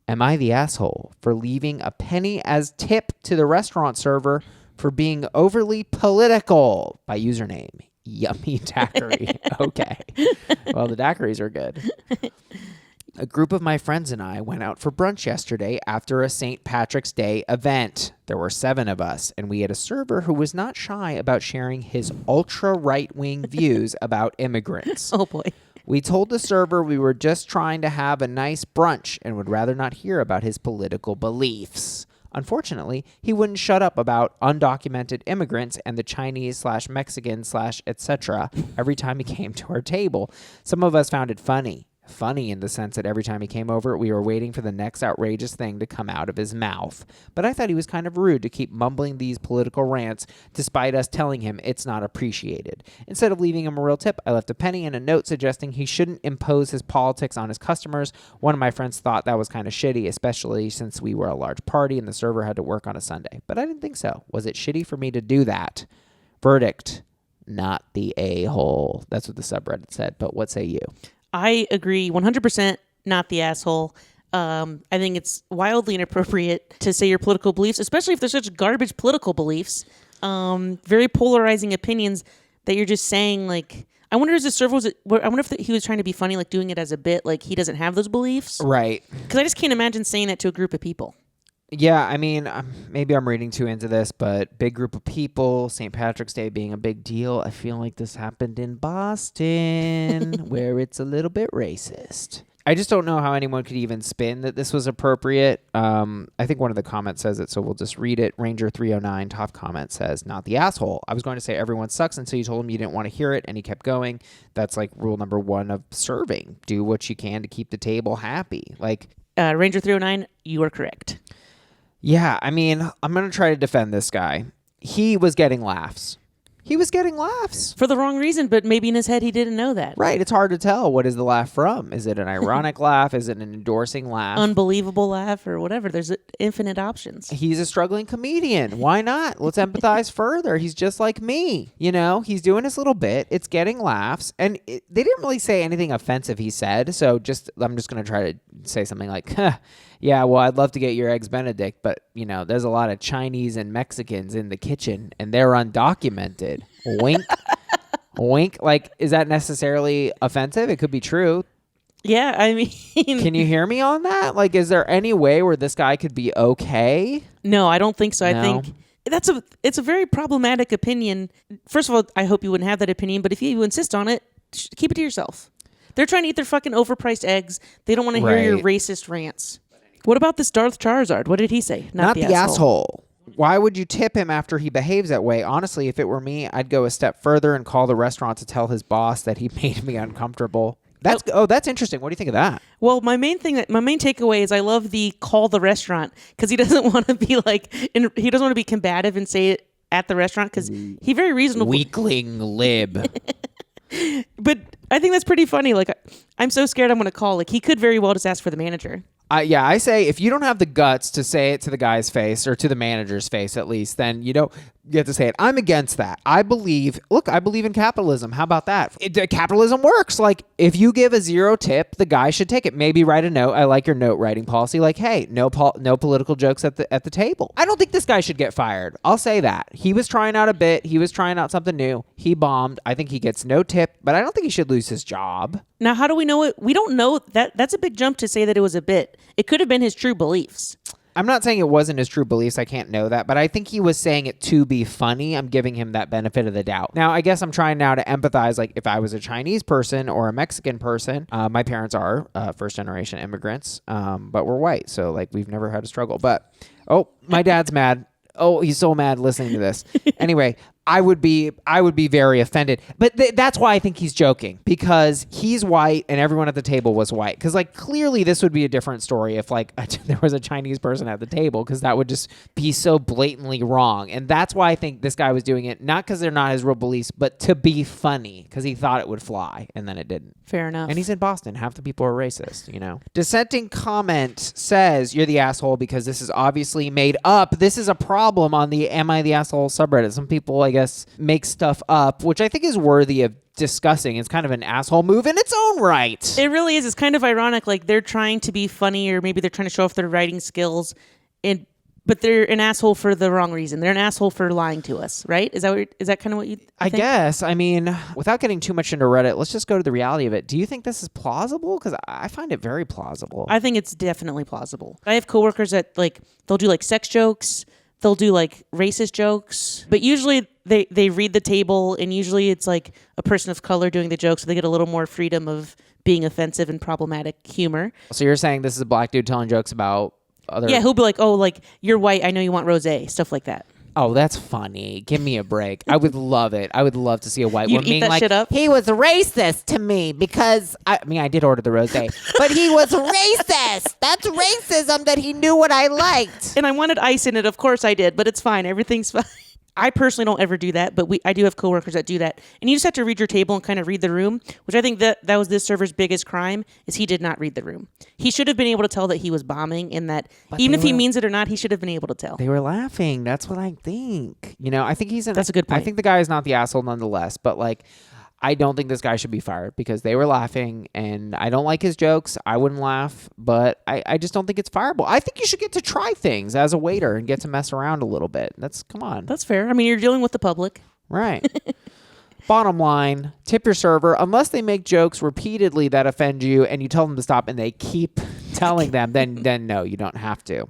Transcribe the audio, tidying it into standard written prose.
Am I the asshole for leaving a penny as tip to the restaurant server for being overly political? By username, yummydaiquiri. Okay. Well, the daiquiris are good. A group of my friends and I went out for brunch yesterday after a St. Patrick's Day event. There were 7 of us, and we had a server who was not shy about sharing his ultra-right-wing views about immigrants. Oh, boy. We told the server we were just trying to have a nice brunch and would rather not hear about his political beliefs. Unfortunately, he wouldn't shut up about undocumented immigrants and the Chinese/Mexican/etc. every time he came to our table. Some of us found it funny. Funny in the sense that every time he came over, we were waiting for the next outrageous thing to come out of his mouth. But I thought he was kind of rude to keep mumbling these political rants despite us telling him it's not appreciated. Instead of leaving him a real tip, I left a penny and a note suggesting he shouldn't impose his politics on his customers. One of my friends thought that was kind of shitty, especially since we were a large party and the server had to work on a Sunday. But I didn't think so. Was it shitty for me to do that? Verdict, not the a-hole. That's what the subreddit said. But what say you? I agree 100%, not the asshole. I think it's wildly inappropriate to say your political beliefs, especially if they're such garbage political beliefs. Very polarizing opinions that you're just saying, like, I wonder if he was trying to be funny, like doing it as a bit, like he doesn't have those beliefs. Right. Because I just can't imagine saying that to a group of people. Yeah, I mean, maybe I'm reading too into this, but big group of people, St. Patrick's Day being a big deal. I feel like this happened in Boston, where it's a little bit racist. I just don't know how anyone could even spin that this was appropriate. I think one of the comments says it, so we'll just read it. Ranger309, top comment says, not the asshole. I was going to say everyone sucks until you told him you didn't want to hear it, and he kept going. That's like rule number 1 of serving. Do what you can to keep the table happy. Like Ranger309, you are correct. Yeah, I mean, I'm going to try to defend this guy. He was getting laughs. For the wrong reason, but maybe in his head he didn't know that. Right. It's hard to tell. What is the laugh from? Is it an ironic laugh? Is it an endorsing laugh? Unbelievable laugh or whatever. There's infinite options. He's a struggling comedian. Why not? Let's empathize further. He's just like me. You know, he's doing his little bit. It's getting laughs. And they didn't really say anything offensive, he said. So I'm just going to try to say something like, yeah, well, I'd love to get your eggs Benedict, but, you know, there's a lot of Chinese and Mexicans in the kitchen, and they're undocumented. Wink. Wink. Like, is that necessarily offensive? It could be true. Yeah, I mean... Can you hear me on that? Like, is there any way where this guy could be okay? No, I don't think so. No? I think it's a very problematic opinion. First of all, I hope you wouldn't have that opinion, but if you insist on it, keep it to yourself. They're trying to eat their fucking overpriced eggs. They don't want to hear your racist rants. What about this Darth Charizard? What did he say? Not the asshole. Why would you tip him after he behaves that way? Honestly, if it were me, I'd go a step further and call the restaurant to tell his boss that he made me uncomfortable. That's interesting. What do you think of that? Well, my main takeaway is I love the call the restaurant because he doesn't want to be he doesn't want to be combative and say it at the restaurant because he very reasonable. Weakling lib. But I think that's pretty funny. Like, I'm so scared I'm going to call. Like, he could very well just ask for the manager. I say if you don't have the guts to say it to the guy's face or to the manager's face at least, then you have to say it. I'm against that. I believe in capitalism. How about that? Capitalism works. Like, if you give a 0 tip, the guy should take it. Maybe write a note. I like your note writing policy. Like, hey, no political jokes at the table. I don't think this guy should get fired. I'll say that. He was trying out a bit. He was trying out something new. He bombed. I think he gets no tip, but I don't think he should lose his job. Now, how do we know it? We don't know that. That's a big jump to say that it was a bit. It could have been his true beliefs. I'm not saying it wasn't his true beliefs. I can't know that. But I think he was saying it to be funny. I'm giving him that benefit of the doubt. Now, I guess I'm trying now to empathize. Like, if I was a Chinese person or a Mexican person, my parents are first-generation immigrants, but we're white. So, like, we've never had a struggle. But, my dad's mad. Oh, he's so mad listening to this. Anyway, I would be very offended. But that's why I think he's joking, because he's white and everyone at the table was white. Because, like, clearly this would be a different story if, like, there was a Chinese person at the table, because that would just be so blatantly wrong. And that's why I think this guy was doing it, not because they're not his real beliefs, but to be funny, because he thought it would fly, and then it didn't. Fair enough. And he's in Boston. Half the people are racist, you know. Dissenting comment says, you're the asshole because this is obviously made up. This is a problem on the Am I the Asshole subreddit. Some people, I guess, guess, make stuff up, which I think is worthy of discussing. It's kind of an asshole move in its own right. It really is. It's kind of ironic. Like they're trying to be funny, or maybe they're trying to show off their writing skills, but they're an asshole for the wrong reason. They're an asshole for lying to us, right? Is that kind of what you think? I guess. I mean, without getting too much into Reddit, let's just go to the reality of it. Do you think this is plausible? Because I find it very plausible. I think it's definitely plausible. I have coworkers that like they'll do like sex jokes, they'll do like racist jokes, but usually they read the table, and usually it's like a person of color doing the joke, so they get a little more freedom of being offensive and problematic humor. So you're saying this is a black dude telling jokes about other... Yeah, he'll be like, oh, like, you're white, I know you want rosé, stuff like that. Oh, that's funny. Give me a break. I would love it. I would love to see a white You'd woman eat being that like, shit up? he was racist to me because... I mean, I did order the rosé, but he was racist. That's racism that he knew what I liked. And I wanted ice in it, of course I did, but it's fine. Everything's fine. I personally don't ever do that, but I do have coworkers that do that. And you just have to read your table and kind of read the room, which I think that was this server's biggest crime, is he did not read the room. He should have been able to tell that he was bombing, and that even if he means it or not, he should have been able to tell. They were laughing. That's what I think. You know, I think That's a good point. I think the guy is not the asshole nonetheless, but like, I don't think this guy should be fired because they were laughing, and I don't like his jokes. I wouldn't laugh, but I just don't think it's fireable. I think you should get to try things as a waiter and get to mess around a little bit. Come on. That's fair. I mean, you're dealing with the public. Right. Bottom line, tip your server unless they make jokes repeatedly that offend you and you tell them to stop and they keep telling them, then no, you don't have to.